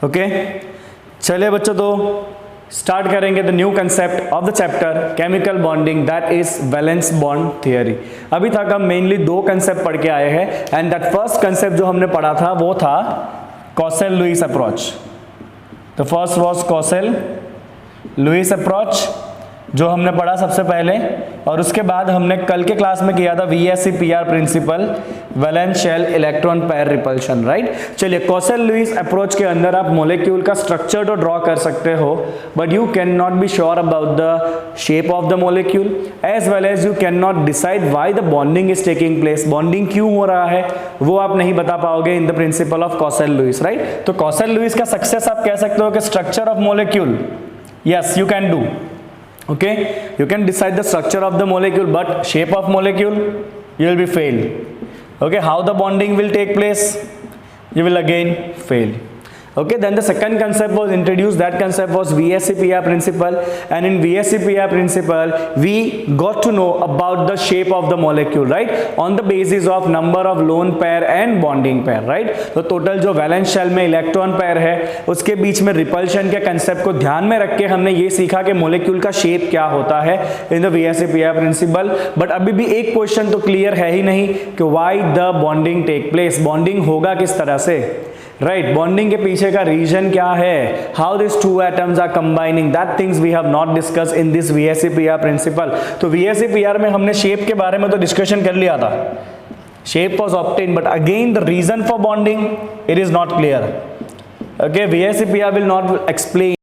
Okay चलिए बच्चों, तो स्टार्ट करेंगे the new concept of the chapter chemical bonding, that is valence bond theory. अभी तक हम मेनली दो कंसेप्ट पढ़ के आए हैं, एंड दैट फर्स्ट कंसेप्ट जो हमने पढ़ा था वो था Kossel Lewis approach. The first was Kossel Lewis approach जो हमने पढ़ा सबसे पहले, और उसके बाद हमने कल के क्लास में किया था VSEPR principle, valence shell electron pair repulsion, right. चलिए, कॉसेल-लुईस अप्रोच के अंदर आप मॉलिक्यूल का स्ट्रक्चर तो ड्रॉ कर सकते हो, but you can not be sure about the shape of the molecule, as well as you can not decide why the bonding is taking place. Bonding क्यों हो रहा है वो आप नहीं बता पाओगे in the principle of Kossel Lewis, right. तो कॉसेल-लुईस का सक्सेस आप कह सकते हो कि structure of molecule, yes you can do, okay, you can decide the structure of the molecule, but shape of molecule you will be failed. Okay, how the bonding will take place, you will again fail. Okay, then the second concept was introduced, that concept was VSEPR principle, and in VSEPR principle we got to know about the shape of the molecule, right, on the basis of number of lone pair and bonding pair, right। तो total जो valence shell में electron pair है उसके बीच में repulsion के concept को ध्यान में रख के हमने ये सीखा कि मॉलिक्यूल का शेप क्या होता है in the VSEPR principle. But अभी भी एक क्वेश्चन तो क्लियर है ही नहीं कि why the bonding take place, bonding होगा किस तरह से, राइट। बॉन्डिंग के पीछे का रीजन क्या है, how this two atoms are combining, that things we have not discuss in this VSEPR principle. तो VSEPR में हमने शेप के बारे में तो डिस्कशन कर लिया था, shape was obtain, but again the reason for bonding it is not clear. Okay, VSEPR will not explain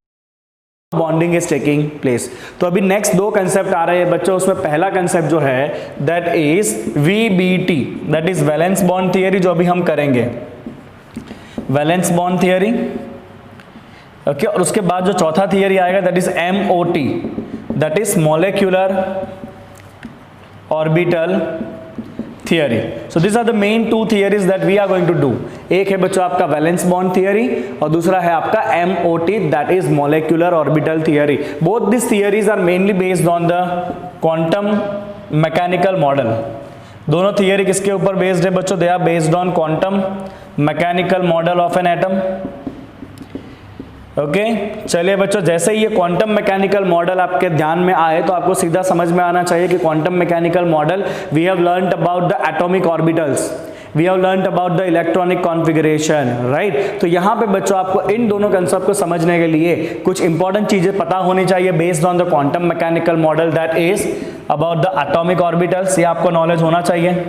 bonding is taking place. तो अभी नेक्स्ट दो कंसेप्ट आ रहे हैं बच्चों, उसमें पहला कंसेप्ट जो है that is VBT, that is valence bond theory, जो अभी हम करेंगे, वैलेंस बॉन्ड थियरी। ओके, और उसके बाद जो चौथा थियरी आएगा that is MOT, that is molecular orbital theory. So this are the main two theories that we are going to do. एक है बच्चों आपका वैलेंस बॉन्ड थियरी और दूसरा है आपका MOT, that is molecular orbital theory. Both this theories are mainly based on the quantum mechanical model. दोनों theory किसके ऊपर बेस्ड है बच्चों, they are based on quantum mechanical model of an atom. Okay, चलिए बच्चों, जैसे ही ये क्वांटम मैकेनिकल मॉडल आपके ध्यान में आए तो आपको सीधा समझ में आना चाहिए कि quantum mechanical model, we have learned about the atomic orbitals, we have learned about the electronic configuration, right. तो यहाँ पे बच्चों आपको इन दोनों कंसेप्ट को समझने के लिए कुछ इंपॉर्टेंट चीजें पता होनी चाहिए based on the quantum mechanical model, that is about the atomic orbitals, ये आपको नॉलेज होना चाहिए,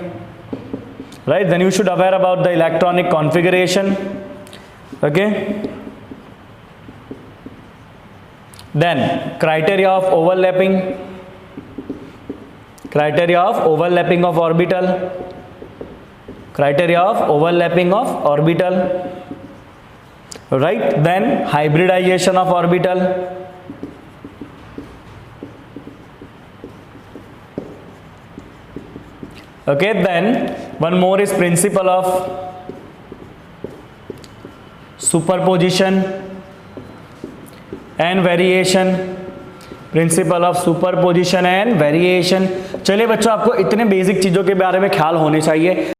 right। Then you should aware about the electronic configuration, okay। Then criteria of overlapping, criteria of overlapping of orbital, criteria of overlapping of orbital, right। Then hybridization of orbital, okay। Then one more is principle of superposition and variation, principle of superposition and variation. चलिए बच्चों, आपको इतने basic चीजों के बारे में ख्याल होने चाहिए,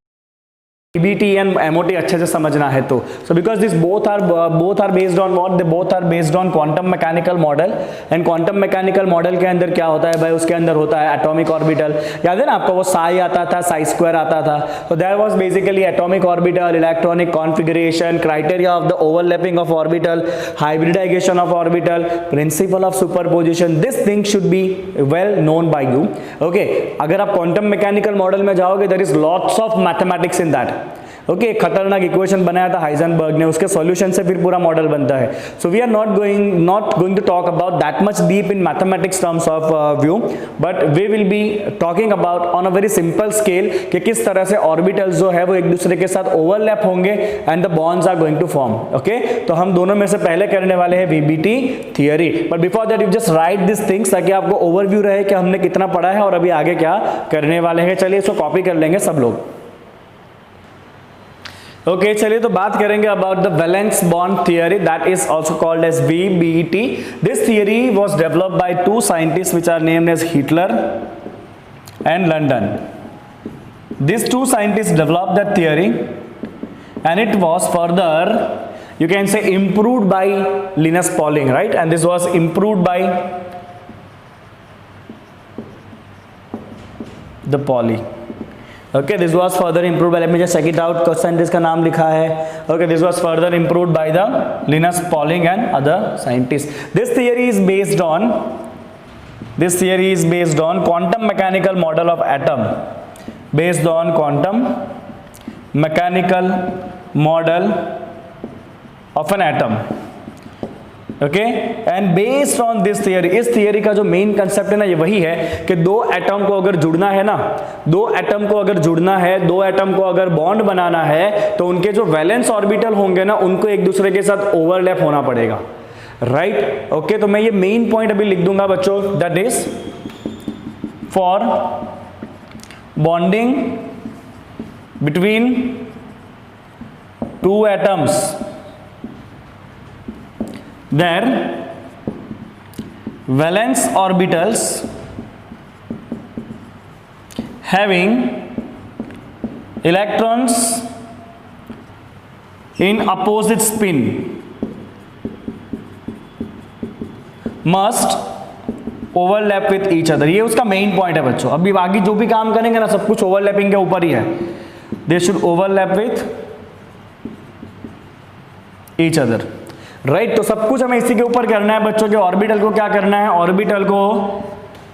VBT and MOT अच्छे से समझना है तो। So because this both are based on what, they both are based on quantum mechanical model, and quantum mechanical model के अंदर क्या होता है भाई, उसके अंदर होता है atomic orbital। याद है ना आपको वो psi आता था, psi square आता था, so there was basically atomic orbital, electronic configuration, criteria of the overlapping of orbital, hybridization of orbital, principle of superposition. This thing should be well known by you, okay। अगर आप quantum mechanical model में जाओगे, there is lots of mathematics in that, okay. खतरनाक equation बनाया था Heisenberg ने, उसके solution से फिर पूरा मॉडल बनता है। So we are not going to talk about that much deep in mathematics terms of view, but we will be talking about on a very simple scale कि किस तरह से ऑर्बिटल्स जो है वो एक दूसरे के साथ ओवरलैप होंगे and the bonds are going to form, okay. तो हम दोनों में से पहले करने वाले हैं VBT theory, but before that you just right this things ताकि आपको ओवरव्यू रहे कि हमने कितना पढ़ा है और अभी आगे क्या करने वाले हैं। चलिए इसको कॉपी कर लेंगे सब लोग, ओके। चलिए तो बात करेंगे about the valence bond theory, that is also called as VBT। This theory was developed by two scientist which are named as Heitler and London. These two scientists developed that theory and it was further You can say improved by Linus Pauling, right? And this was improved by the Pauli. Okay, this was further improved by, let me just check it out, question जिसका नाम लिखा है. Okay, this was further improved by the Linus Pauling and other scientists. This theory is based on quantum mechanical model of atom, based on quantum mechanical model of an atom. Okay, and based on this theory, इस theory का जो main concept है ना, ये वही है कि दो एटम को अगर जुड़ना है ना, दो एटम को अगर बॉन्ड बनाना है, तो उनके जो वैलेंस ऑर्बिटल होंगे ना, उनको एक दूसरे के साथ ओवरलैप होना पड़ेगा, राइट? ओके, तो मैं ये मेन पॉइंट अभी लिख दूंगा बच्चों, that is for bonding between two atoms, their valence orbitals having electrons in opposite spin must overlap with each other. ये उसका मेन पॉइंट है बच्चों. अभी बाकी जो भी काम करेंगे ना, सब कुछ ओवरलैपिंग के ऊपर ही है. They should overlap with each other. Right, तो सब कुछ हमें इसी के ऊपर करना है बच्चों के. ऑर्बिटल को क्या करना है? ऑर्बिटल को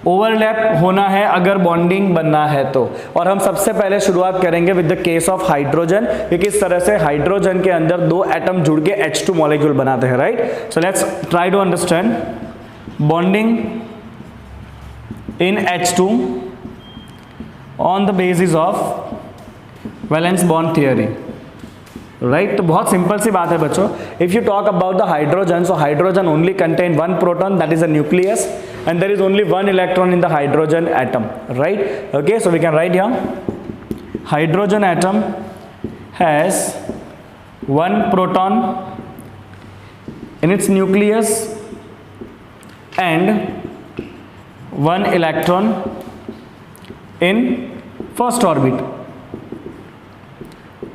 ओवरलैप होना है अगर बॉन्डिंग बनना है तो. और हम सबसे पहले शुरुआत करेंगे with the case of hydrogen, कि किस तरह से हाइड्रोजन के अंदर दो एटम जुड़ के H2 मॉलिक्यूल बनाते हैं, right? So let's try to understand bonding in H2 on the basis of valence bond theory, right? तो बहुत सिंपल सी बात है बच्चों. If you talk about the hydrogen, so hydrogen only contain one proton, that is a nucleus, and there is only one electron in the hydrogen atom, right? Okay, so we can write here hydrogen atom has one proton in its nucleus and one electron in first orbit.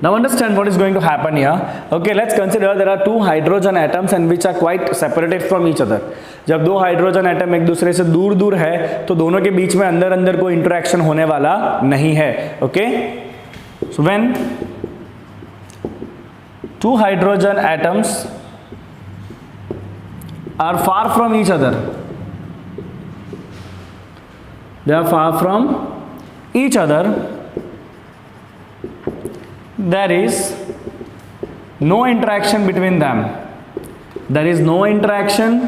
Now understand what is going to happen here. Okay, let's consider there are two hydrogen atoms and which are quite separated from each other. जब दो hydrogen atom एक दूसरे से दूर दूर है तो दोनों के बीच में अंदर अंदर कोई इंटरेक्शन होने वाला नहीं है. Okay, so when two hydrogen atoms are far from each other, they are far from each other, there is no interaction between them, there is no interaction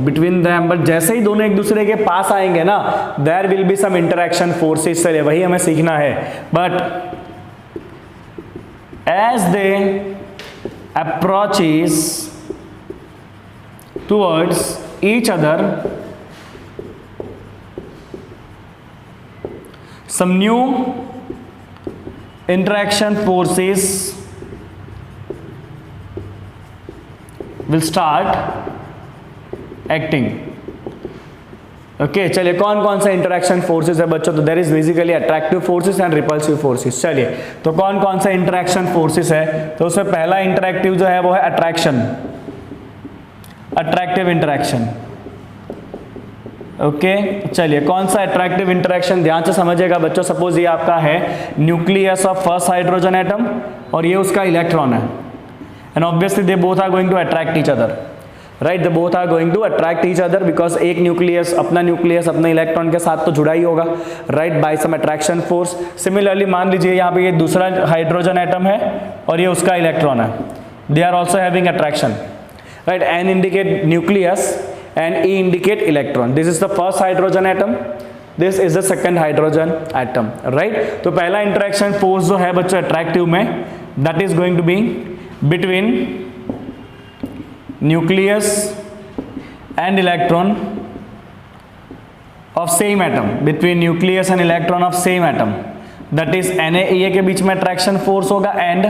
between them. but जैसे ही दोनों एक दूसरे के पास आएंगे ना, there will be some interaction forces. चलिए वही हमें सीखना है. but as they approaches towards each other, some new interaction forces will start acting. ओके, चलिए कौन कौन सा इंटरेक्शन फोर्सेस है बच्चों? तो there is basically attractive forces and repulsive forces. चलिए, तो कौन कौन सा इंटरेक्शन फोर्सेस है? तो उसमें पहला इंटरेक्टिव जो है वो है अट्रैक्शन, अट्रैक्टिव इंटरेक्शन. ओके, चलिए कौन सा अट्रैक्टिव इंटरेक्शन, ध्यान से समझिएगा बच्चों. सपोज ये आपका है nucleus of first hydrogen atom और ये उसका इलेक्ट्रॉन है, and obviously they both are going to attract each other, right? They both are going to attract each other because एक न्यूक्लियस अपने इलेक्ट्रॉन के साथ तो जुड़ा ही होगा, right? By some attraction force. Similarly मान लीजिए यहाँ पे ये दूसरा हाइड्रोजन एटम है और ये उसका इलेक्ट्रॉन है, they are also having attraction, right? N indicate nucleus and E indicate electron. This is the first hydrogen atom, this is the second hydrogen atom, right? तो पहला इंटरेक्शन फोर्स जो है बच्चों अट्रैक्टिव में, that is going to be between nucleus and electron of same atom, between nucleus and electron of same atom, that is NaEA के बीच में attraction force होगा and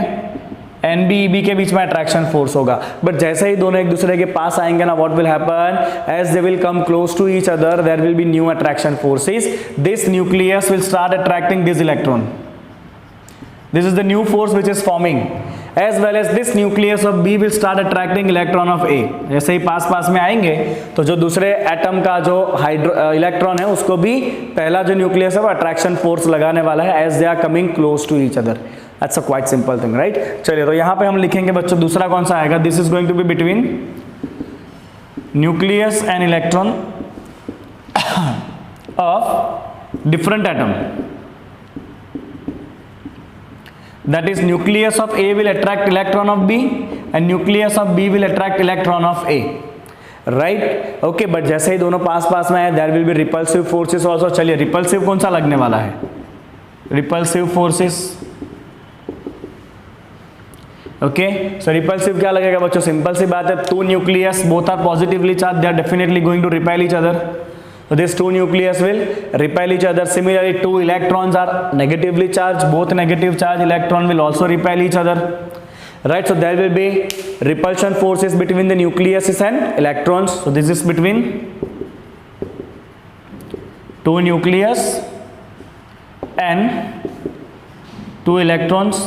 NBEB के बीच में अट्रैक्शन फोर्स होगा. बट जैसे ही दोनों एक दूसरे के पास आएंगे ना, what will happen? As they will come close to each other, there will be new attraction forces. This nucleus will start attracting this electron. This is the new force which is forming, as well as this nucleus of B will start attracting electron of A. जैसे ही पास पास में आएंगे तो जो दूसरे atom का जो electron है उसको भी पहला जो न्यूक्लियस है वो अट्रैक्शन फोर्स लगाने वाला है as they are coming close to each other. That's a quite simple thing, right. चलिए तो यहां पे हम लिखेंगे बच्चों दूसरा कौन सा आएगा, this is going to be between nucleus and electron of different atom, that is nucleus of A will attract electron of B and nucleus of B will attract electron of A, right? Okay, but जैसे ही दोनों पास पास में है there will be repulsive forces also। चलिए repulsive कौन सा लगने वाला है, repulsive forces, okay, so repulsive क्या लगेगा बच्चों, सिंपल सी बात है, two nucleus both are positively charged, they are definitely going to repel each other, so these two nucleus will repel each other। Similarly two electrons are negatively charged, both negative charge electron will also repel each other, right? So there will be repulsion forces between the nucleus and electrons। So this is between two nucleus and two electrons,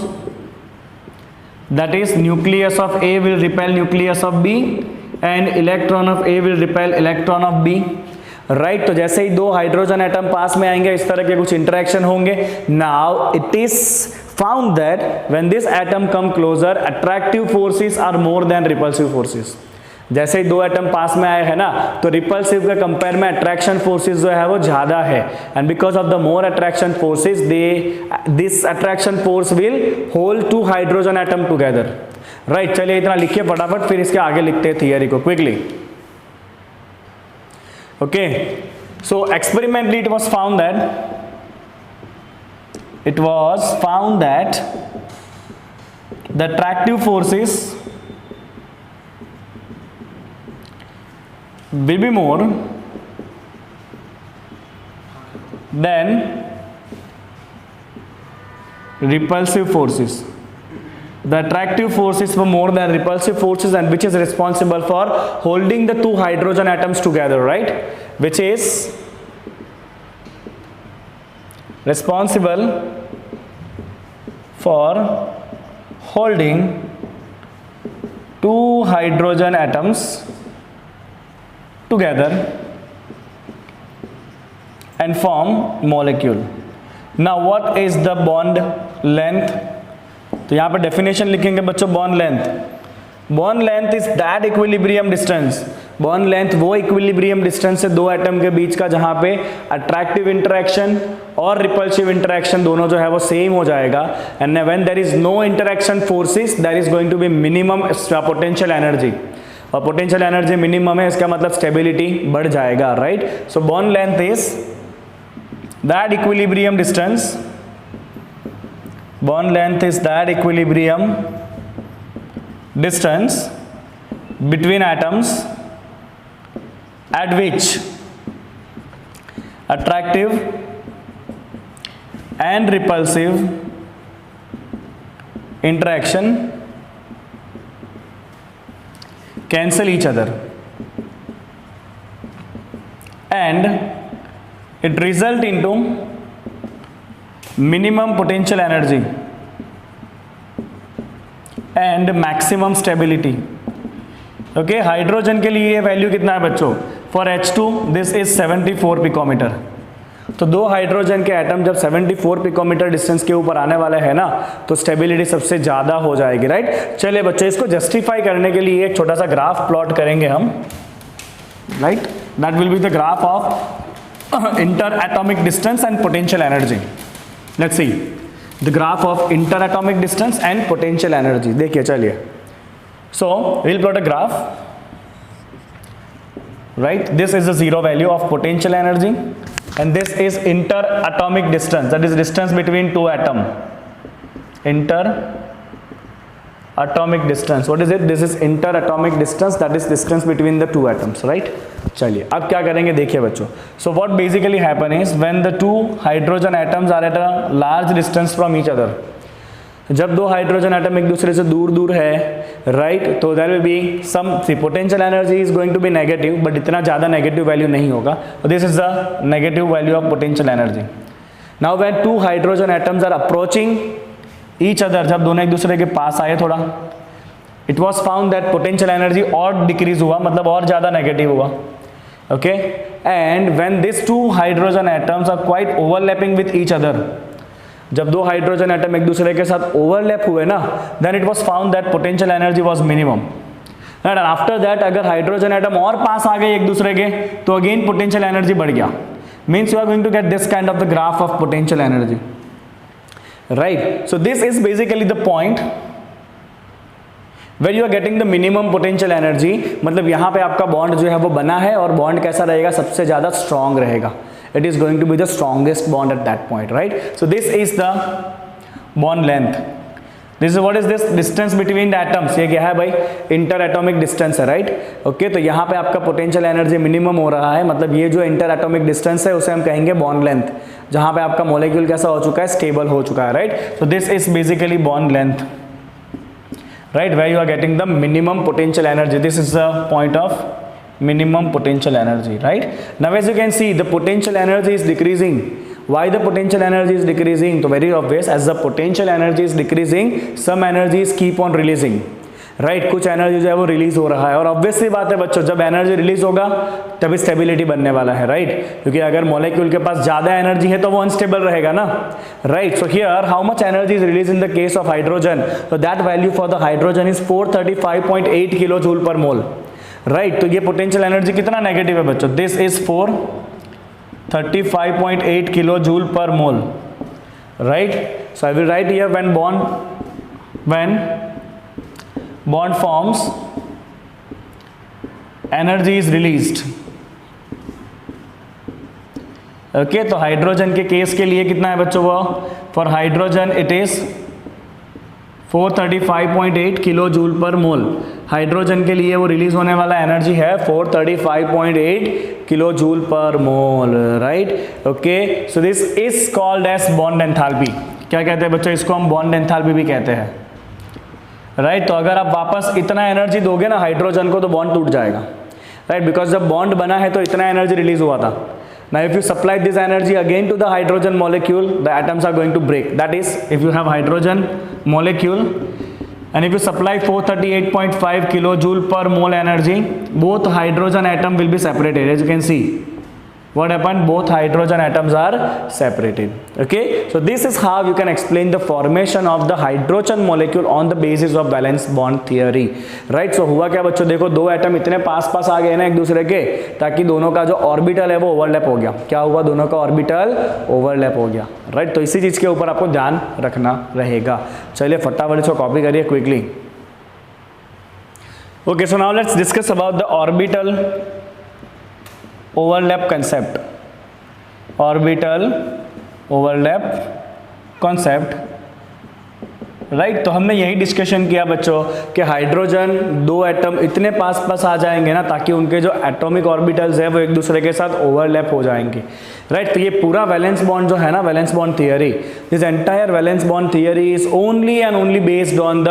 that is nucleus of A will repel nucleus of B and electron of A will repel electron of B, right. तो जैसे ही दो hydrogen atom पास में आएंगे इस तरह के कुछ इंटरेक्शन होंगे। Now it is found that when this atom come closer attractive forces are more than repulsive forces. जैसे ही दो एटम पास में आए हैं ना तो रिपल्सिव के कंपेयर में अट्रैक्शन फोर्सेस जो है वो ज्यादा है, and because of the more attraction forces this attraction force will hold two hydrogen atom together, right. चलिए इतना लिखिए फटाफट, फिर इसके आगे लिखते हैं थियरी को quickly. Okay, so experimentally it was found that the attractive forces will be more than repulsive forces. The attractive forces were more than repulsive forces, and which is responsible for holding the two hydrogen atoms together, right? Which is responsible for holding two hydrogen atoms together and form molecule. Now what is the bond length? तो यहां पर definition लिखेंगे बच्चों, bond length. Bond length is that equilibrium distance. Bond length वो equilibrium distance है दो atom के बीच का जहां पे अट्रैक्टिव इंटरेक्शन और रिपल्सिव इंटरेक्शन दोनों जो है वो सेम हो जाएगा, and when there is no interaction forces there is going to be minimum potential energy, और पोटेंशियल एनर्जी मिनिमम है इसका मतलब स्टेबिलिटी बढ़ जाएगा, right. So bond length is that equilibrium distance, bond length is that equilibrium distance between atoms at which attractive and repulsive interaction cancel each other, and it result into minimum potential energy and maximum stability। Okay, hydrogen के लिए ये value कितना है बच्चों, for H2 this is 74 picometre. तो दो hydrogen के atom जब 74 पिकोमीटर डिस्टेंस के ऊपर आने वाले हैं ना तो स्टेबिलिटी सबसे ज्यादा हो जाएगी, राइट। चलिए बच्चे इसको जस्टिफाई करने के लिए एक छोटा सा ग्राफ प्लॉट करेंगे हम, right. That will be the graph of inter atomic distance and potential energy. Let's see the graph of interatomic distance and potential energy। देखिए चलिए, so we'll plot a graph, right? This is the zero value of potential energy, and this is interatomic distance, that is distance between two atom, interatomic distance। What is it? This is interatomic distance, that is distance between the two atoms, right? चलिए अब क्या करेंगे देखिए बच्चों। So what basically happen is when the two hydrogen atoms are at a large distance from each other, जब दो hydrogen atom एक दूसरे से दूर दूर है, राइट, तो there will be some potential energy is going to be negative, but इतना ज्यादा नेगेटिव वैल्यू नहीं होगा। This is the negative value of potential energy. Now when two hydrogen atoms are approaching each other, जब दोनों एक दूसरे के पास आए थोड़ा, it was found that potential energy और डिक्रीज हुआ, मतलब और ज़्यादा नेगेटिव हुआ. Okay, and when this two hydrogen atoms are quite overlapping with each other, जब दो हाइड्रोजन एटम एक दूसरे के साथ ओवरलैप हुए ना, then it was found that potential energy was minimum. And after that अगर हाइड्रोजन एटम और पास आ गए एक दूसरे के, तो अगेन पोटेंशियल एनर्जी बढ़ गया. Means you are going to get this kind of the graph of potential energy. Right, so this is basically the point where you are getting the minimum potential energy. मतलब यहाँ पे आपका bond जो है वो बना है, और बॉन्ड कैसा रहेगा, सबसे ज्यादा स्ट्रांग रहेगा. It is going to be the strongest bond at that point. Right, so this is the bond length. This is what is this distance between the atoms. ये क्या है भाई, इंटर एटॉमिक डिस्टेंस है. Right, okay, तो यहाँ पे आपका potential energy minimum हो रहा है, मतलब ये जो इंटर एटॉमिक डिस्टेंस है उसे हम कहेंगे बॉन्ड लेंथ, जहाँ पे आपका मॉलिक्यूल कैसा हो चुका है, स्टेबल हो चुका है. Right, so this is basically bond length. Right, where you are getting the minimum potential energy. This is the point of minimum potential energy. Right, now as you can see, the potential energy is decreasing. Why the potential energy is decreasing? So very obvious, as the potential energy is decreasing, some energies keep on releasing. Right, कुछ energy जो है वो release हो रहा है, और obvious सी बात है बच्चों, जब एनर्जी रिलीज होगा तभी स्टेबिलिटी बनने वाला है. राइट, क्योंकि अगर मॉलिक्यूल के पास ज्यादा एनर्जी है तो वो अनस्टेबल रहेगा ना. Right, so here how much energy is release in the case of hydrogen. So that value for the hydrogen is 435.8 kilo joule per mole. Right, तो ये पोटेंशियल एनर्जी कितना नेगेटिव है बच्चों, this is 435.8 kilo joule per mole. Right, so I will write here when bond forms, energy is released. Okay, तो hydrogen के case के लिए कितना है बच्चों वो, for hydrogen it is 435.8 kilo joule per mole. Hydrogen के लिए वो रिलीज होने वाला एनर्जी है 435.8 kilo joule per mole. Right, okay, so this is called as bond enthalpy. क्या कहते हैं बच्चों, इसको हम बॉन्ड एंथैल्पी भी कहते हैं. राइट, तो अगर आप वापस इतना एनर्जी दोगे ना हाइड्रोजन को, तो बॉन्ड टूट जाएगा. राइट, बिकॉज जब बॉन्ड बना है तो इतना एनर्जी रिलीज हुआ था. Now if you supply this energy again to the hydrogen molecule, the atoms are going to break. That is, if you have hydrogen molecule and if you supply 438.5 kilojoule per mole energy, both hydrogen atom will be separated. As you can see, what happened, both hydrogen atoms are separated. Okay, so this is how you can explain the formation of the hydrogen molecule on the basis of valence bond theory. Right, so हुआ क्या बच्चों, देखो दो atom इतने पास पास आ गए ना एक दूसरे के, ताकि दोनों का जो ऑर्बिटल है वो ओवरलैप हो गया. क्या हुआ, दोनों का ऑर्बिटल ओवरलैप हो गया. राइट, तो इसी चीज के ऊपर आपको ध्यान रखना रहेगा. चलिए फटाफट इसको कॉपी करिए quickly. Okay, so now let's discuss about the orbital overlap concept. Orbital overlap concept. Right, तो हमने यही डिस्कशन किया बच्चों कि हाइड्रोजन दो एटम इतने पास पास आ जाएंगे ना, ताकि उनके जो एटॉमिक ऑर्बिटल्स है वो एक दूसरे के साथ ओवरलैप हो जाएंगे. राइट, तो ये पूरा वैलेंस बॉन्ड जो है ना, valence bond theory, this entire valence bond theory is only and only based on the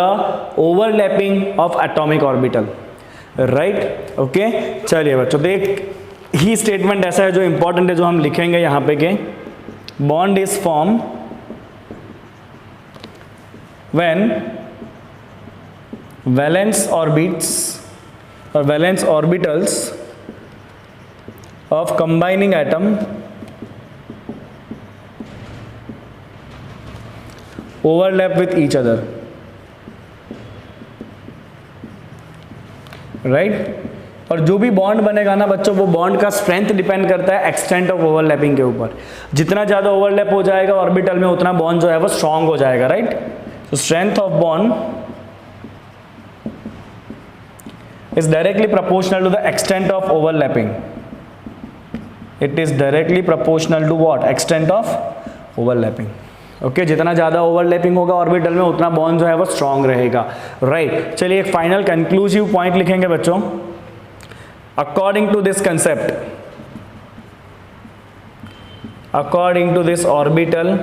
overlapping of atomic orbital. Right, okay, चलिए बच्चों, देख ही स्टेटमेंट ऐसा है जो इंपॉर्टेंट है, जो हम लिखेंगे यहाँ पे के bond is form when valence orbits or valence orbitals of combining atom overlap with each other. Right, और जो भी बॉन्ड बनेगा ना बच्चों, वो बॉन्ड का स्ट्रेंथ डिपेंड करता है एक्सटेंट ऑफ ओवरलैपिंग के ऊपर. जितना ज्यादा ओवरलैप हो जाएगा ऑर्बिटल में, उतना बॉन्ड जो है वो स्ट्रांग हो जाएगा. Right, so strength of bond is directly proportional to the extent of overlapping. It is directly proportional to what? Extent of overlapping. Okay, जितना ज़्यादा ओवरलैपिंग होगा ऑर्बिटल में, उतना बॉन्ड जो है वो स्ट्रांग रहेगा. राइट, चलिए एक फाइनल कंक्लूसिव पॉइंट लिखेंगे बच्चों. According to this concept, according to this orbital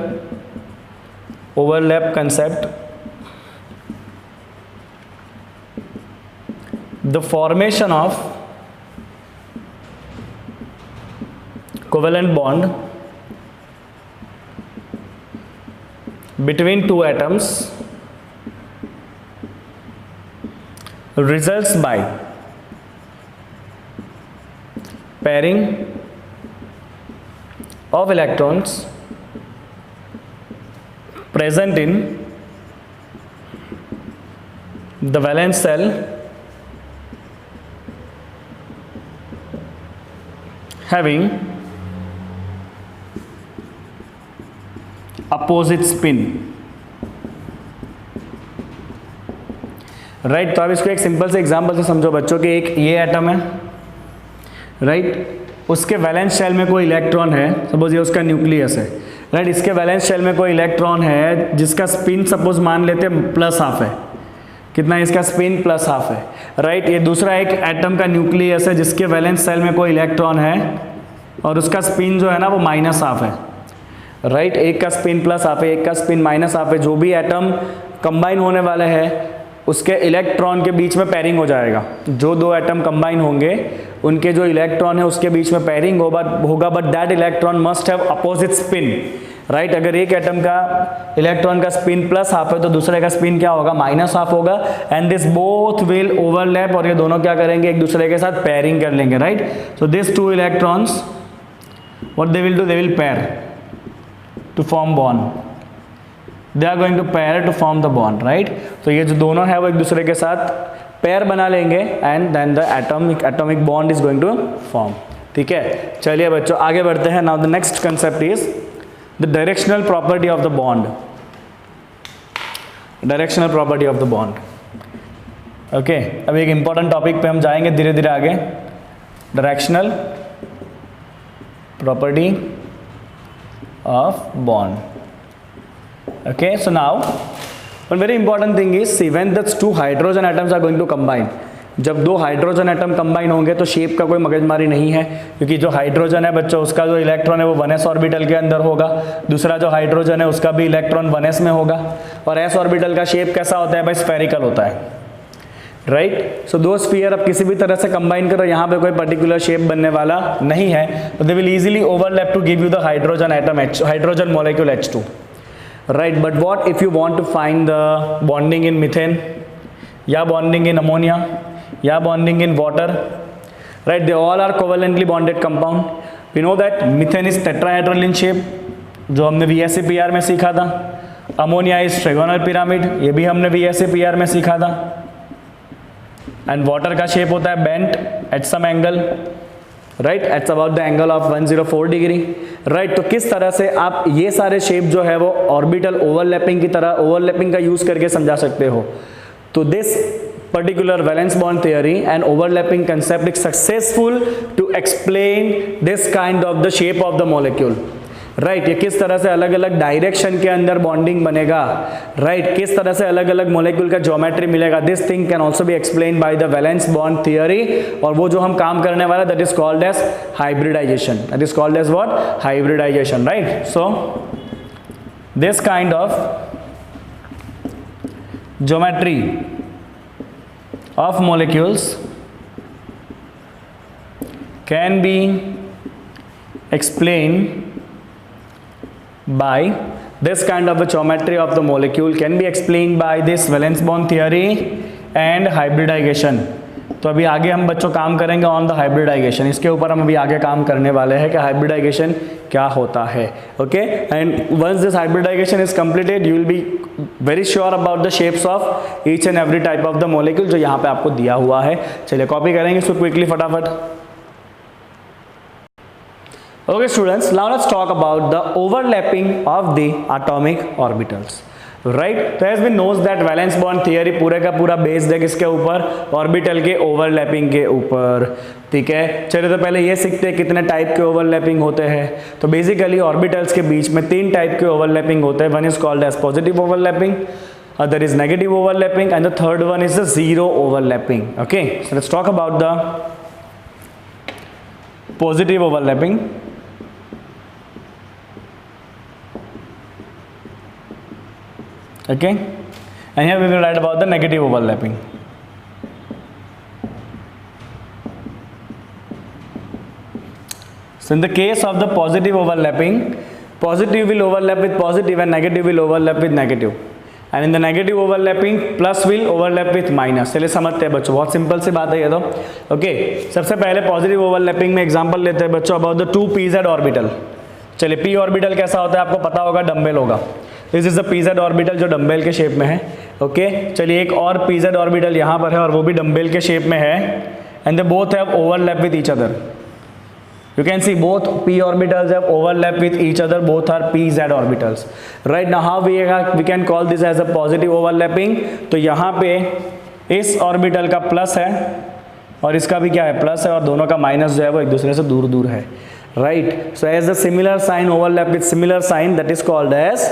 overlap concept, the formation of covalent bond between two atoms results by pairing of electrons present in the valence shell having opposite spin. Right तो अब इसको एक simple से example से समझो बच्चों कि एक ये एटम है, राइट, उसके वैलेंस शेल में कोई इलेक्ट्रॉन है, सपोज ये उसका न्यूक्लियस है, राइट, इसके वैलेंस शेल में कोई इलेक्ट्रॉन है जिसका स्पिन सपोज मान लेते हैं +½ है, कितना इसका स्पिन +½ है, राइट। ये दूसरा एक एटम का न्यूक्लियस है जिसके वैलेंस शेल में कोई इलेक्ट्रॉन है और उसका स्पिन जो है ना वो -½ है, राइट। एक का स्पिन +½ है, एक का स्पिन -½ है। जो भी एटम कंबाइन होने वाले हैं उसके इलेक्ट्रॉन के बीच में पेयरिंग हो जाएगा। जो दो एटम कंबाइन होंगे उनके जो इलेक्ट्रॉन है उसके बीच में पेयरिंग होगा, but that electron must have opposite spin, right. अगर एक एटम का इलेक्ट्रॉन का स्पिन +½ है तो दूसरे का स्पिन क्या होगा, -½ होगा, and this both will overlap, और ये दोनों क्या करेंगे, एक दूसरे के साथ पेयरिंग कर लेंगे, right. So this two electrons what they will do, they will pair to form bond, they are going to pair to form the bond, right. तो ये जो दोनों है वो एक दूसरे के साथ पेयर बना लेंगे and then the atomic bond is going to form, ठीक है। चलिए बच्चों आगे बढ़ते हैं। Now the next concept is the directional property of the bond, directional property of the bond. Okay, अब एक इंपॉर्टेंट टॉपिक पे हम जाएंगे धीरे धीरे आगे, directional property of bond. Okay, so now one very important thing is, see, when the two hydrogen atoms are going to combine, जब दो हाइड्रोजन एटम कंबाइन होंगे तो शेप का कोई मगजमारी नहीं है, क्योंकि जो हाइड्रोजन है बच्चों उसका जो इलेक्ट्रॉन है वो 1s ऑर्बिटल के अंदर होगा, दूसरा जो हाइड्रोजन है उसका भी इलेक्ट्रॉन 1s में होगा, और s ऑर्बिटल का शेप कैसा होता है भाई, स्फेरिकल होता है, राइट। सो दो स्फीयर अब किसी भी तरह से कंबाइन करो, यहाँ पे कोई पर्टिकुलर शेप बनने वाला नहीं है, तो they will easily overlap to give you the hydrogen atom hydrogen molecule H2, right। But what if you want to find the bonding in methane, या bonding in ammonia, या bonding in water, right? They all are covalently bonded compound. We know that methane is tetrahedral in shape, जो हमने VSEPR में सीखा था। Ammonia is trigonal pyramid, ये भी हमने VSEPR में सीखा था। एंड वाटर का शेप होता है bent at some angle, right, it's about the angle of 104 degree, right. तो किस तरह से आप ये सारे शेप जो है वो ऑर्बिटल ओवरलैपिंग की तरह, ओवरलैपिंग का यूज करके समझा सकते हो। तो this particular valence bond theory and overlapping concept is successful to explain this kind of the shape of the molecule, right. ये किस तरह से अलग अलग डायरेक्शन के अंदर बॉन्डिंग बनेगा, राइट, किस तरह से अलग अलग मॉलिक्यूल का ज्योमेट्री मिलेगा, this thing can also be explain by the valence bond theory. और वो जो हम काम करने वाला that is called as hybridisation, that is called as what, hybridisation, right. So this kind of geometry of molecules can be explained by this kind of a geometry of the molecule can be explained by this valence bond theory and hybridization। तो अभी आगे हम बच्चों काम करेंगे on the hybridisation, इसके ऊपर हम अभी आगे काम करने वाले हैं कि हाइब्रिडाइजेशन क्या होता है, okay. And once this hybridisation is completed you will be very sure about the shapes of each and every type of the molecule जो यहाँ पे आपको दिया हुआ है। चलिए कॉपी करेंगे इसको क्विकली फटाफट। Okay students, now let's talk about the overlapping of the atomic orbitals, right. तो has been knows that valence bond theory पूरे का पूरा बेस्ड है किसके ऊपर, ऑर्बिटल के ओवरलैपिंग के ऊपर, ठीक है। चलिए तो पहले ये सीखते हैं कितने टाइप के ओवरलैपिंग होते हैं। तो बेसिकली ऑर्बिटल्स के बीच में 3 टाइप के ओवरलैपिंग होते हैं। One is called as positive overlapping, other is negative overlapping and the third one is the zero overlapping, okay. So let's talk about the positive overlapping. Okay, and here we will write about the negative overlapping. So in the case of the positive overlapping, positive will overlap with positive and negative will overlap with negative, and in the negative overlapping plus will overlap with minus. चलिए समझते हैं बच्चों, बहुत सिंपल सी बात है ये तो। ओके, सबसे पहले पॉजिटिव ओवरलैपिंग में एग्जांपल लेते हैं बच्चों अबाउट द 2 pz ऑर्बिटल। चलिए पी ऑर्बिटल कैसा होता है आपको पता होगा, डंबल होगा। This is the pz orbital जो डंबल के शेप में है। ओके, चलिए एक और pz ऑर्बिटल यहाँ पर है और वो भी डंबल के शेप में है, and they both have overlap with each other. You can see both p orbitals have overlap with each other, both are pz orbitals. Right now how we can call this as a positive overlapping? तो यहाँ पे इस orbital का plus है और इसका भी क्या है, प्लस है, और दोनों का माइनस जो है वो एक दूसरे से दूर दूर है। Right, so as a similar sign overlap with similar sign, that is called as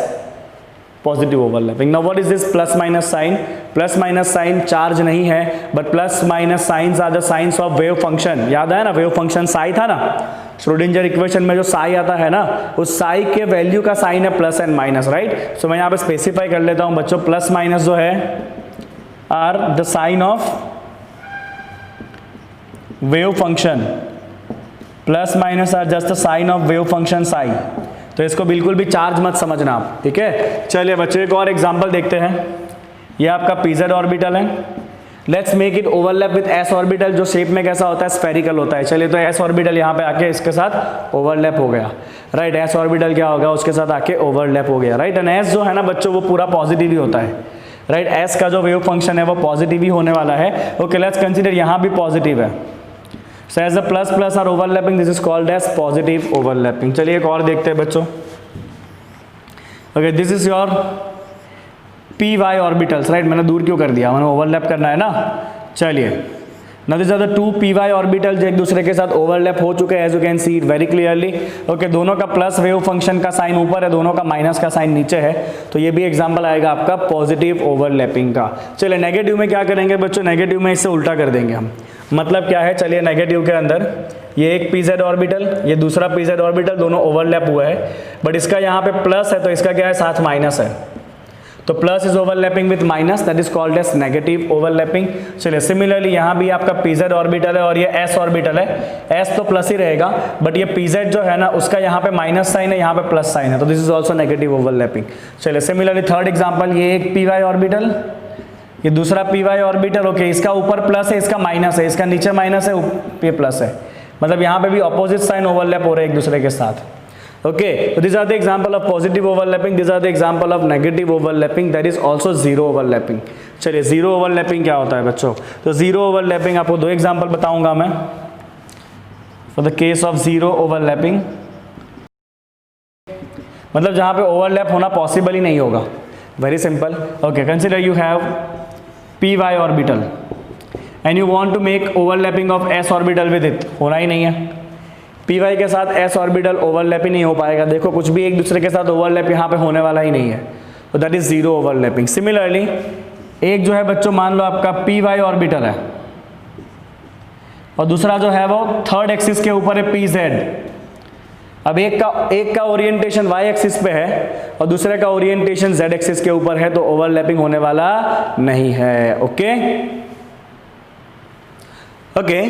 positive overlapping. Now what is this plus minus sign? Plus minus sign charge नहीं है, but plus minus signs are the signs of wave function. याद है ना, wave function Sai था ना, Schrödinger equation में जो साई आता है ना, उस साई के वैल्यू का साइन है प्लस एंड माइनस। राइट, सो मैं यहाँ पे स्पेसिफाई कर लेता हूँ बच्चों, प्लस माइनस जो है are the sign of wave function, plus minus are just the sign of wave function psi. तो इसको बिल्कुल भी चार्ज मत समझना आप, ठीक है। चलिए बच्चों एक और एग्जांपल देखते हैं। ये आपका pz ऑर्बिटल है, let's make it overlap with s orbital, जो शेप में कैसा होता है, स्फेरिकल होता है। चलिए तो s ऑर्बिटल यहाँ पे आके इसके साथ ओवरलैप हो गया। राइट, s ऑर्बिटल क्या होगा, उसके साथ आके ओवरलैप हो गया। राइट, एंड s जो है ना बच्चों वो पूरा पॉजिटिव ही होता है। राइट, s का जो वेव फंक्शन है वो पॉजिटिव ही होने वाला है। ओके, लेट्स कंसीडर यहाँ भी पॉजिटिव है। So as the plus plus are overlapping, this is called as positive overlapping. चलिए एक और देखते हैं बच्चों। Okay, this is your py orbitals, right? मैंने दूर क्यों कर दिया, मैंने ओवरलैप करना है ना। चलिए, now these are the 2 py orbitals जो एक दूसरे के साथ ओवरलैप हो चुके हैं, as you can see it very clearly. Okay, दोनों का प्लस वेव फंक्शन का साइन ऊपर है, दोनों का माइनस का साइन नीचे है, तो ये भी एग्जांपल आएगा आपका पॉजिटिव ओवरलैपिंग का। चलिए नेगेटिव में क्या करेंगे बच्चों, नेगेटिव में इससे उल्टा कर देंगे हम। मतलब क्या है, चलिए नेगेटिव के अंदर ये एक pz ऑर्बिटल, ये दूसरा pz ऑर्बिटल, दोनों ओवरलैप हुआ है, बट इसका यहाँ पे प्लस है तो इसका क्या है, साथ माइनस है, तो plus is overlapping with minus, that is called as negative overlapping. चलिए सिमिलरली यहाँ भी आपका pz ऑर्बिटल है और ये s ऑर्बिटल है, s तो प्लस ही रहेगा, बट ये pz जो है ना उसका यहाँ पे माइनस साइन है, यहाँ पे प्लस साइन है, तो this is also negative overlapping. चलिए सिमिलरली थर्ड एग्जाम्पल, ये एक py ऑर्बिटल, ये दूसरा py ऑर्बिटल। ओके, इसका ऊपर प्लस है, इसका माइनस है, इसका नीचे माइनस है, ये प्लस है, मतलब यहाँ पे भी ऑपोजिट साइन ओवरलैप हो रहे हैं एक दूसरे के साथ। ओके, तो this are the example of positive overlapping, this are the example of negative overlapping, that is also zero overlapping. चलिए जीरो ओवरलैपिंग क्या होता है बच्चों, तो जीरो ओवरलैपिंग आपको दो एग्जांपल बताऊंगा मैं। For the case of zero overlapping, मतलब जहां पे ओवरलैप होना पॉसिबल ही नहीं होगा। Very simple. Okay, consider you have py orbital and you want to make overlapping of s orbital with it, होना ही नहीं है। py के साथ s ऑर्बिटल ओवरलैप ही नहीं हो पाएगा, देखो कुछ भी एक दूसरे के साथ ओवरलैप यहाँ पे होने वाला ही नहीं है, तो that is zero overlapping. Similarly एक जो है बच्चों मान लो आपका py ऑर्बिटल है और दूसरा जो है वो थर्ड एक्सिस के ऊपर है pz। अब एक का ओरिएंटेशन y एक्सिस पे है और दूसरे का ओरिएंटेशन z एक्सिस के ऊपर है, तो ओवरलैपिंग होने वाला नहीं है। Okay okay,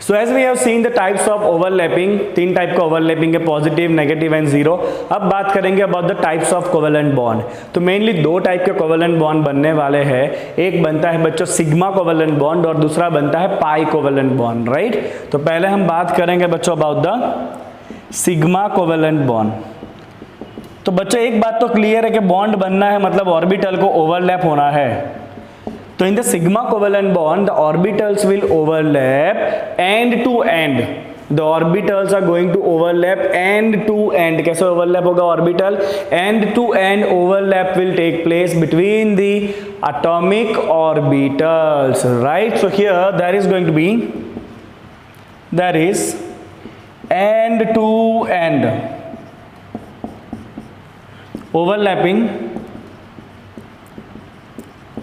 so as we have seen the types of overlapping, तीन टाइप का ओवरलैपिंग है, पॉजिटिव, नेगेटिव एंड जीरो। अब बात करेंगे about the types of covalent bond. तो मेनली दो टाइप के कोवेलेंट बॉन्ड बनने वाले हैं, एक बनता है बच्चों सिग्मा कोवेलेंट बॉन्ड और दूसरा बनता है पाई कोवेलेंट बॉन्ड। राइट, तो पहले हम बात करेंगे बच्चों about the sigma covalent bond. तो बच्चों एक बात तो क्लियर है कि बॉन्ड बनना है मतलब ऑर्बिटल को ओवरलैप होना है। तो in the sigma covalent bond the orbitals will overlap end to end, the orbitals are going to overlap end to end. कैसे ओवरलैप होगा orbital, end to end overlap will take place between the atomic orbitals. Right, so here there is going to be, there is end to end overlapping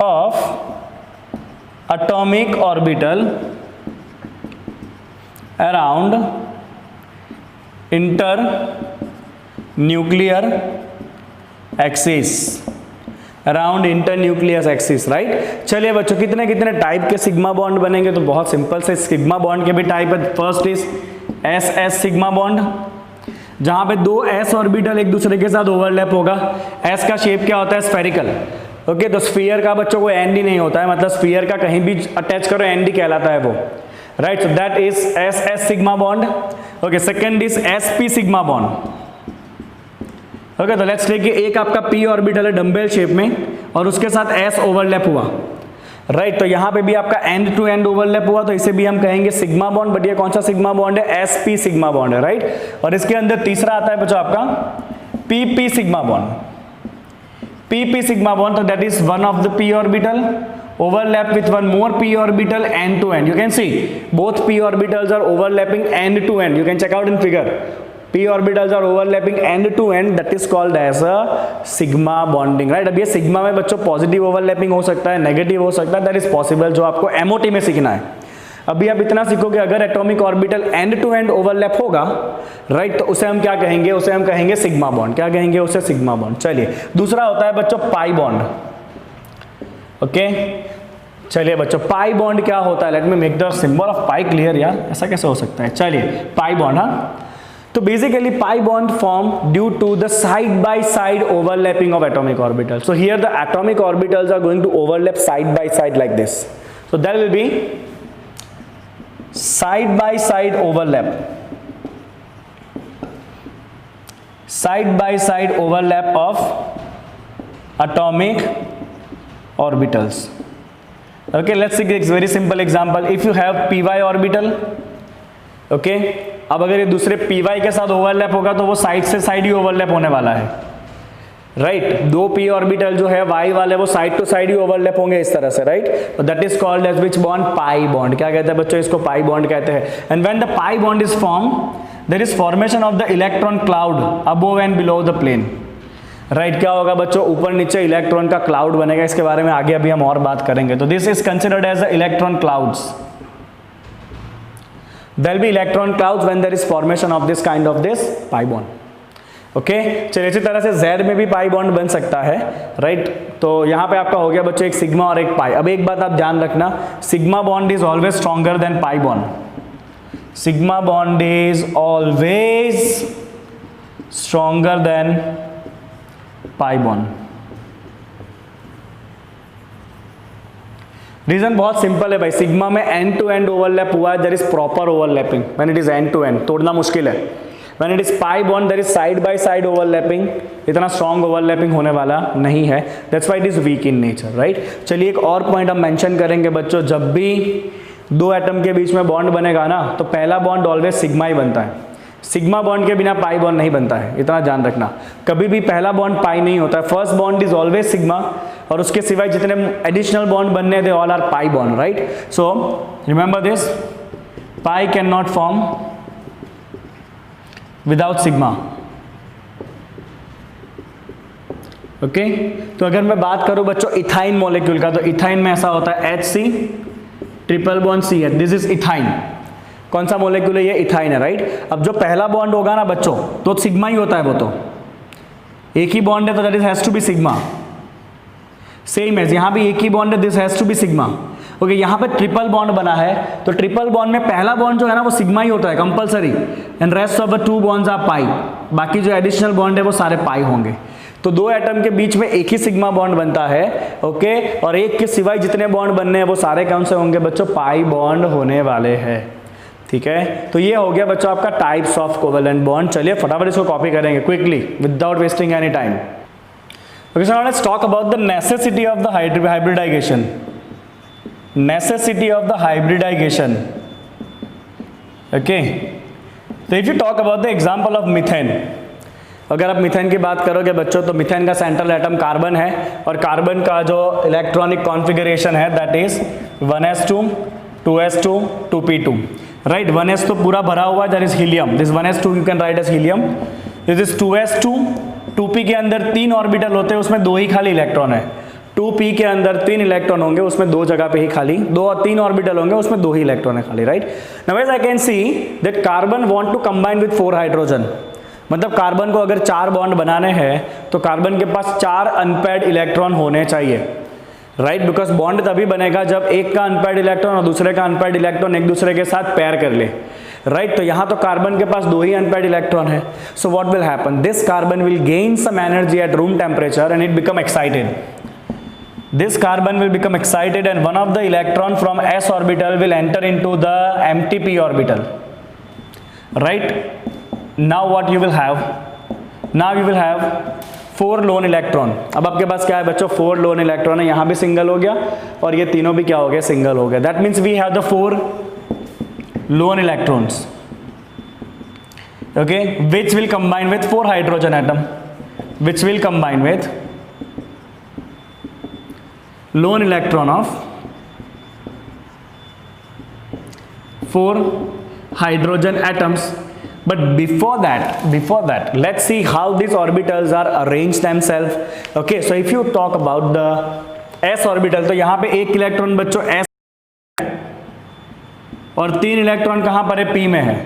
of atomic orbital around internuclear axis, around internucleus axis. Right, चलिए बच्चों कितने कितने type के sigma bond बनेंगे, तो बहुत simple से sigma bond के भी टाइप है। First is S S sigma bond, जहां पे दो s ऑर्बिटल एक दूसरे के साथ ओवरलैप होगा। s का शेप क्या होता है, स्फेरिकल, ओके तो स्फीयर का बच्चों को एंड ही नहीं होता है, मतलब स्फीयर का कहीं भी अटैच करो एंड ही कहलाता है वो, right. So that is S S sigma bond. Okay second is S P sigma bond. Okay तो लेट्स टेक एक आपका पी ऑर्बिटल है डंबल शेप में और उसके साथ एस ओवरलैप हुआ, राइट। तो यहां पे भी आपका एंड टू एंड ओवरलैप हुआ, तो इसे भी हम कहेंगे सिग्मा बॉन्ड, बट ये कौन सा सिग्मा बॉन्ड है, एस पी सिग्मा बॉन्ड है, राइट। और इसके अंदर तीसरा आता है बच्चों आपका P P sigma bond. PP sigma bond, so that is one of the p orbital overlap with one more p orbital end to end. You can see both p orbitals are overlapping end to end. You can check out in figure. p orbitals are overlapping end to end. That is called as a sigma bonding, right? अब ये sigma में बच्चों positive overlapping हो सकता है, negative हो सकता है, that is possible, जो आपको MOT में सीखना है। अभी आप इतना सीखोगे अगर atomic orbital end to end overlap होगा, राइट, तो उसे हम क्या कहेंगे, उसे हम कहेंगे सिग्मा बॉन्ड। क्या कहेंगे उसे, सिग्मा बॉन्ड। चलिए दूसरा होता है बच्चों पाई बॉन्ड। ओके चलिए बच्चों पाई बॉन्ड क्या होता है, let me make the symbol of pi clear यार, ऐसा कैसे हो सकता है। चलिए पाई बॉन्ड, हाँ, तो basically pi bond form due to the side by side overlapping of atomic orbital. So here the atomic orbitals are going to overlap side by side like this, so that will be side by side overlap, side by side overlap of atomic orbitals. Okay, let's take a very simple example. If you have py orbital, okay, अब अगर ये दूसरे py के साथ overlap होगा तो वो side से साइड ही ओवरलैप होने वाला है, राइट। दो p ऑर्बिटल जो है y वाले वो साइड टू साइड ही ओवरलैप होंगे इस तरह से, राइट। तो that is called as which bond, pi bond. क्या कहते हैं बच्चों, इसको पाई बॉन्ड कहते हैं। And when the pi bond is form there is formation of the electron cloud above and below the plane, right. क्या होगा बच्चों, ऊपर नीचे इलेक्ट्रॉन का क्लाउड बनेगा, इसके बारे में आगे अभी हम और बात करेंगे। तो this is considered as the electron clouds. There will be electron clouds when there is formation of this kind of this pi bond. Okay चलिए इसी तरह से Z में भी पाई बॉन्ड बन सकता है, राइट। तो यहाँ पे आपका हो गया बच्चों एक सिग्मा और एक पाई। अब एक बात आप ध्यान रखना, sigma bond is always stronger than pi bond. Sigma bond is always stronger than pi bond. Reason बहुत सिंपल है भाई, सिग्मा में एंड टू एंड ओवरलैप हुआ है, there is proper overlapping when it is end to end, तोड़ना मुश्किल है। When it is pi bond there is side by side overlapping, इतना strong overlapping होने वाला नहीं है, that's why it is weak in nature, right। चलिए एक और पॉइंट हम मेंशन करेंगे बच्चों, जब भी दो एटम के बीच में बॉन्ड बनेगा ना तो पहला बॉन्ड ऑलवेज सिग्मा ही बनता है, सिग्मा बॉन्ड के बिना पाई बॉन्ड नहीं बनता है, इतना ध्यान रखना। कभी भी पहला बॉन्ड पाई नहीं होता है, first bond is always sigma, और उसके सिवाय जितने एडिशनल बॉन्ड बनने they all are pi bond, right. So remember this, pi can not form without sigma. Okay तो अगर मैं बात करूं बच्चों इथाइन मॉलिक्यूल का, तो इथाइन में ऐसा होता है HC triple bond CH, this is ethyne. कौन सा मॉलिक्यूल है ये, इथाइन है, राइट। अब जो पहला बॉन्ड होगा ना बच्चों तो सिग्मा ही होता है, वो तो एक ही बॉन्ड है तो that is has to be sigma. Same है यहाँ भी एक ही बॉन्ड है, this has to be sigma. Okay यहाँ पे ट्रिपल बॉन्ड बना है तो ट्रिपल बॉन्ड में पहला बॉन्ड जो है ना वो सिग्मा ही होता है compulsory, and rest of the two bonds are pi, बाकी जो एडिशनल बॉन्ड है वो सारे पाई होंगे। तो दो एटम के बीच में एक ही सिग्मा बॉन्ड बनता है, ओके, और एक के सिवाय जितने बॉन्ड बनने हैं वो सारे कौन से होंगे बच्चों, पाई बॉन्ड होने वाले हैं, ठीक है। तो ये हो गया बच्चों आपका टाइप्स ऑफ कोवेलेंट बॉन्ड। चलिए फटाफट इसको कॉपी करेंगे quickly without wasting any time. Okay so now let's talk about the necessity of the hybridisation. Necessity of the hybridization. Okay, so if you talk about the example of methane, अगर आप methane की बात करोगे बच्चों तो methane का central atom carbon है, और कार्बन का जो इलेक्ट्रॉनिक कॉन्फ़िगरेशन है that is 1s2 2s2 2p2, right. 1s तो पूरा भरा हुआ है, that is helium, this 1s2 you can write as helium, this is 2s2 2p के अंदर 3 ऑर्बिटल होते हैं, उसमें 2 ही खाली इलेक्ट्रॉन है। 2p के अंदर 3 इलेक्ट्रॉन होंगे, उसमें 2 जगह पे ही खाली 2 और 3 ऑर्बिटल होंगे, उसमें 2 ही इलेक्ट्रॉन है खाली, right. Now as I can see that carbon want to combine with 4 hydrogen, मतलब कार्बन को अगर 4 बॉन्ड बनाने हैं तो कार्बन के पास 4 अनपेयर्ड इलेक्ट्रॉन होने चाहिए, राइट, बिकॉज बॉन्ड तभी बनेगा जब एक का अनपेयर्ड इलेक्ट्रॉन और दूसरे का अनपेयर्ड इलेक्ट्रॉन एक दूसरे के साथ पेयर कर ले, राइट। तो यहाँ तो कार्बन के पास 2 ही अनपेयर्ड इलेक्ट्रॉन है, so what will happen, this carbon will gain some energy at room temperature and it become excited, this carbon will become excited and one of the electron from s orbital will enter into the empty p orbital, right? Now what you will have, now you will have 4 lone electron. अब आपके पास क्या है बच्चों, 4 lone electron है, यहाँ भी single हो गया और ये तीनों भी क्या हो गया, सिंगल हो गया. That means we have the 4 lone electrons, okay, which will combine with 4 hydrogen atom, which will combine with lone electron of 4 hydrogen atoms. But before that let's see how these orbitals are arranged themselves. Okay, so if you talk about the s orbital, तो यहाँ पे एक electron बच्चों s और 3 electron कहाँ पर है, p में है.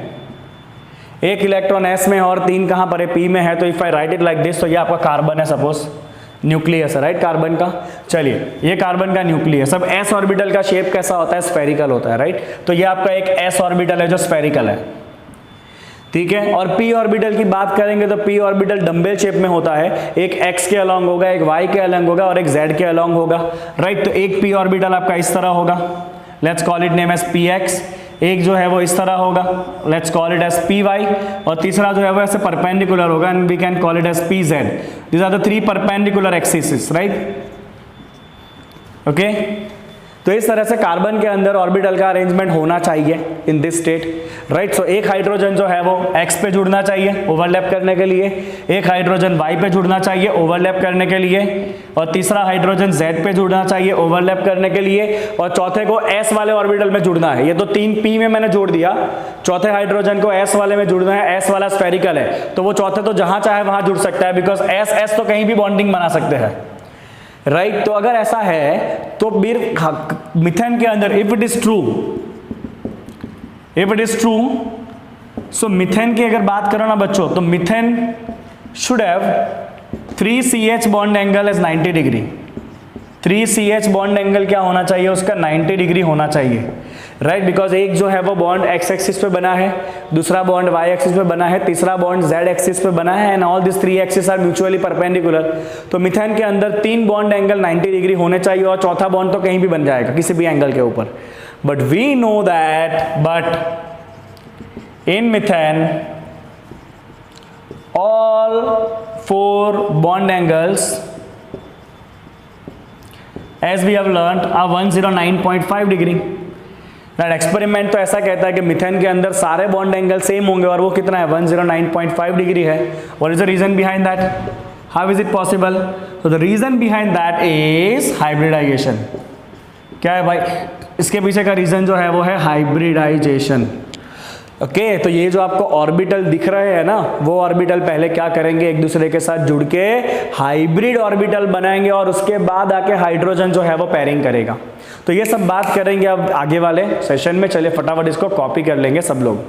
एक इलेक्ट्रॉन s में और 3 कहाँ पर है, p में है. तो if I right it like this, तो ये आपका कार्बन है, सपोज न्यूक्लियस है, राइट, कार्बन का. चलिए, ये कार्बन का न्यूक्लियस. अब s ऑर्बिटल का शेप कैसा होता है, स्फेरिकल होता है, राइट. तो ये आपका एक s ऑर्बिटल है जो स्फेरिकल है, ठीक है. और p ऑर्बिटल की बात करेंगे तो p ऑर्बिटल डंबल शेप में होता है. एक x के अलोंग होगा, एक y के अलोंग होगा और एक z के अलोंग होगा, राइट. तो एक p ऑर्बिटल आपका इस तरह होगा, let's call it name as px. एक जो है वो इस तरह होगा, let's call it as py. और तीसरा जो है वो ऐसे परपेंडिकुलर होगा and we can call it as pz. These are the 3 perpendicular axis, right, okay. तो इस तरह से कार्बन के अंदर ऑर्बिटल का अरेंजमेंट होना चाहिए इन दिस स्टेट, राइट. सो एक हाइड्रोजन जो है वो x पे जुड़ना चाहिए ओवरलैप करने के लिए, एक हाइड्रोजन y पे जुड़ना चाहिए ओवरलैप करने के लिए, और तीसरा हाइड्रोजन z पे जुड़ना चाहिए ओवरलैप करने के लिए, और चौथे को s वाले ऑर्बिटल में जुड़ना है. ये तो 3 p में मैंने जोड़ दिया, चौथे हाइड्रोजन को s वाले में जुड़ना है. s वाला स्फेरिकल है तो वो चौथे तो जहां चाहे वहां जुड़ सकता है, बिकॉज s तो कहीं भी बॉन्डिंग बना सकते हैं, राइट. तो अगर ऐसा है तो फिर मीथेन के अंदर if it is true, so methane की अगर बात करो ना बच्चों, तो methane should have 3CH bond angle as 90 degree. 3CH bond angle क्या होना चाहिए उसका, 90 डिग्री होना चाहिए, राइट. बिकॉज एक जो है वो बॉन्ड x एक्सिस पे बना है, दूसरा बॉन्ड y एक्सिस पे बना है, तीसरा बॉन्ड z एक्सिस पे बना है, and all this 3 axis are mutually perpendicular. तो मीथेन के अंदर 3 बॉन्ड एंगल 90 डिग्री होने चाहिए और चौथा बॉन्ड तो कहीं भी बन जाएगा किसी भी एंगल के ऊपर. But we know that but in methane all 4 bond angles as we have learnt are 109.5 degree. That experiment तो ऐसा कहता है कि मीथेन के अंदर सारे बॉन्ड एंगल सेम होंगे और वो कितना है, 109.5 डिग्री है. What is the reason behind that, how is it possible? तो the reason behind that is hybridisation. क्या है भाई, इसके पीछे का रीजन जो है वो है हाइब्रिडाइजेशन. ओके, तो ये जो आपको ऑर्बिटल दिख रहे हैं ना, वो ऑर्बिटल पहले क्या करेंगे, एक दूसरे के साथ जुड़ के हाइब्रिड ऑर्बिटल बनाएंगे और उसके बाद आके हाइड्रोजन जो है वो पेयरिंग करेगा. तो ये सब बात करेंगे अब आगे वाले सेशन में. चलिए फटाफट इसको कॉपी कर लेंगे सब लोग.